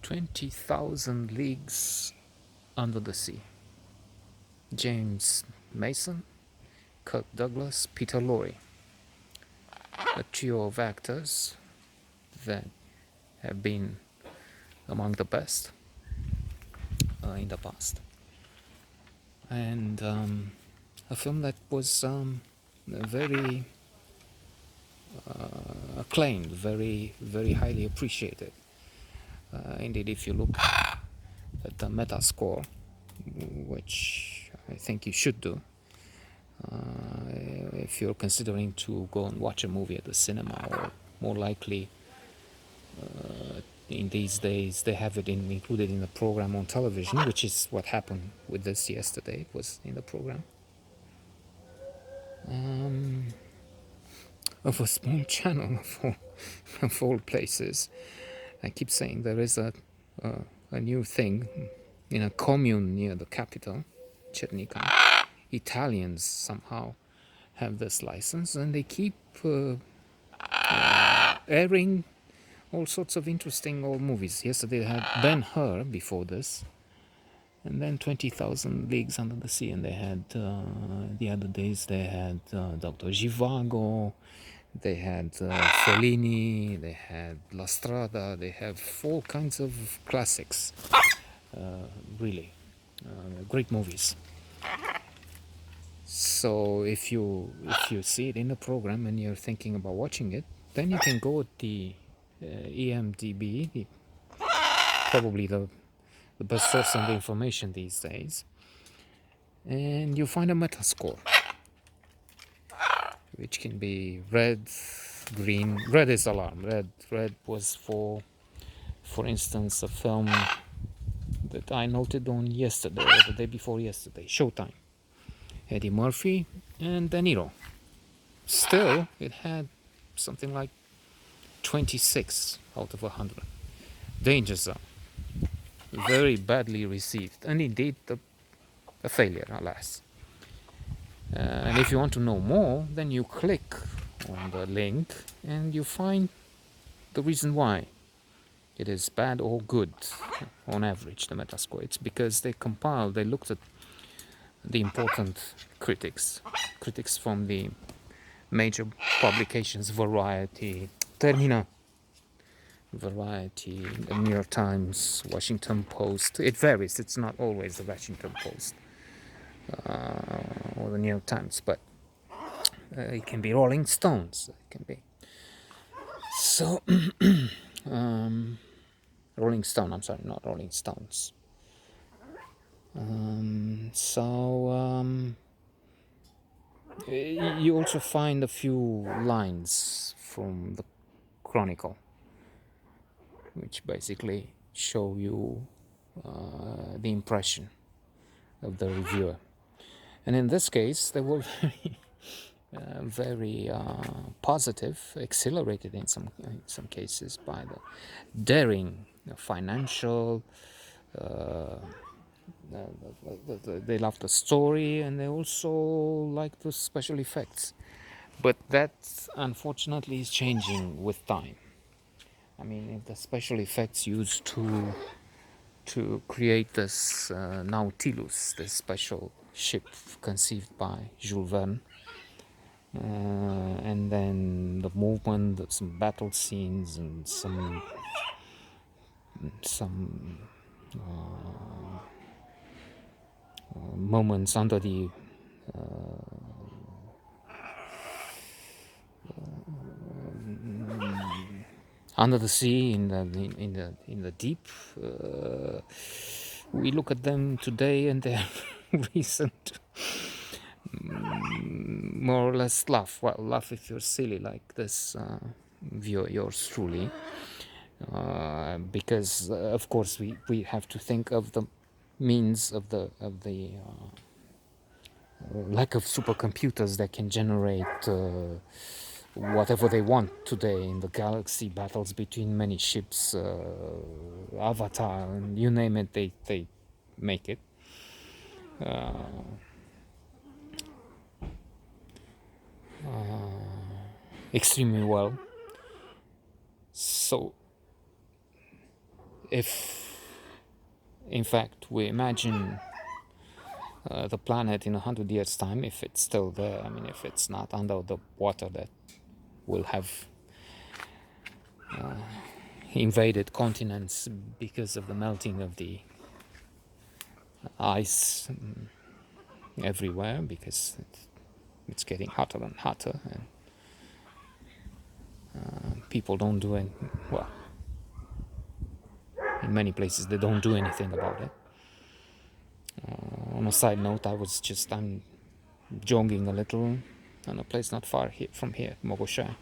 20,000 Leagues Under the Sea. James Mason, Kirk Douglas, Peter Lorre, a trio of actors that have been among the best in the past. And a film that was very acclaimed, very, very highly appreciated. Indeed, if you look at the Metascore, which I think you should do, if you're considering to go and watch a movie at the cinema, or more likely in these days they have it included in the program on television, which is what happened with this yesterday. It was in the program of a small channel of all places. I keep saying there is a new thing in a commune near the capital, Cernica. Italians somehow have this license, and they keep airing all sorts of interesting old movies. Yesterday they had Ben-Hur before this, and then 20,000 Leagues Under the Sea, and they had the other days they had Dr. Zhivago, they had Fellini, they had La Strada, they have all kinds of classics, really great movies. So if you see it in the program and you're thinking about watching it, then you can go at the EMDB, probably the best source of information these days, and you find a Metascore, which can be red, green. Red is alarm. Red was for instance, a film that I noted on yesterday or the day before yesterday, Showtime. Eddie Murphy and De Niro. Still, it had something like 26 out of 100. Danger Zone. Very badly received, and indeed a failure, alas. And if you want to know more, then you click on the link and you find the reason why it is bad or good on average, the Metascore. It's because they looked at the important critics from the major publications, Variety, Termina, Variety, the New York Times, Washington Post. It varies, it's not always the Washington Post or the New York Times, but it can be Rolling Stones, it can be. So, Rolling Stone, I'm sorry, not Rolling Stones. You also find a few lines from the Chronicle, which basically show you the impression of the reviewer. And in this case, they were very positive, exhilarated in some cases by the daring financial. They love the story, and they also like the special effects. But that, unfortunately, is changing with time. I mean, if the special effects used to create this Nautilus, this special ship conceived by Jules Verne, and then the movement, some battle scenes, and some moments under the sea, in the deep. We look at them today, and they're recent. More or less laugh. Well, laugh if you're silly, like this viewer, yours truly. Because of course we have to think of the means of the lack of supercomputers that can generate whatever they want today in the galaxy, battles between many ships, Avatar, and you name it, they make it. Extremely well. So if In fact, we imagine the planet in 100 years' time, if it's still there, I mean, if it's not under the water, that will have invaded continents because of the melting of the ice everywhere, because it's getting hotter and hotter, and people don't do it. Well, in many places they don't do anything about it. On a side note, I'm jogging a little in a place not far from here, Mogoshai,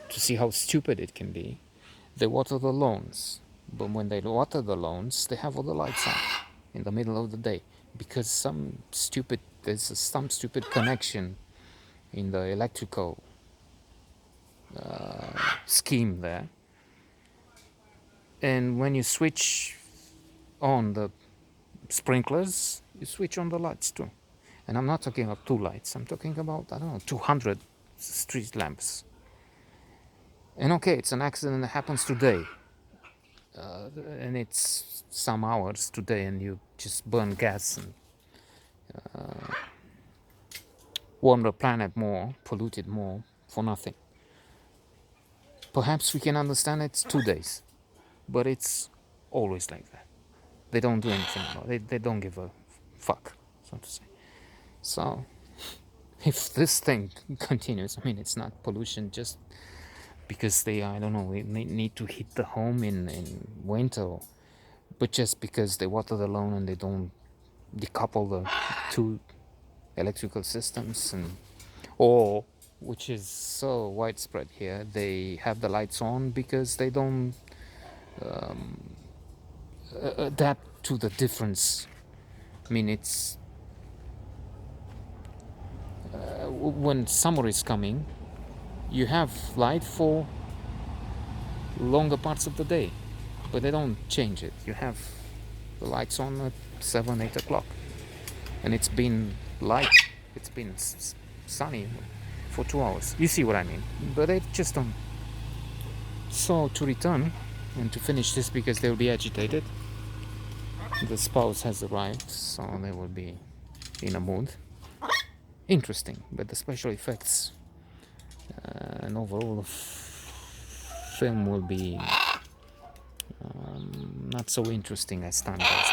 to see how stupid it can be. They water the lawns, but when they water the lawns, they have all the lights on in the middle of the day because there's some stupid connection in the electrical scheme there. And when you switch on the sprinklers, you switch on the lights too. And I'm not talking about 2 lights, I'm talking about, I don't know, 200 street lamps. And okay, it's an accident that happens today. And it's some hours today, and you just burn gas and warm the planet more, pollute it more for nothing. Perhaps we can understand it's 2 days, but it's always like that. They don't do anything about it. They don't give a fuck, so to say. So, if this thing continues, I mean, it's not pollution just because they, I don't know, need to heat the home in winter, but just because they water the lawn and they don't decouple the 2 electrical systems, or, which is so widespread here, they have the lights on because they don't adapt to the difference. I mean, it's when summer is coming, you have light for longer parts of the day, but they don't change it. You have the lights on at 7, 8 o'clock, and it's been light, it's been sunny for 2 hours. You see what I mean? But they just don't. So, to return and to finish this, because they will be agitated, the spouse has arrived, so they will be in a mood. Interesting, but the special effects and overall the film will be not so interesting as time goes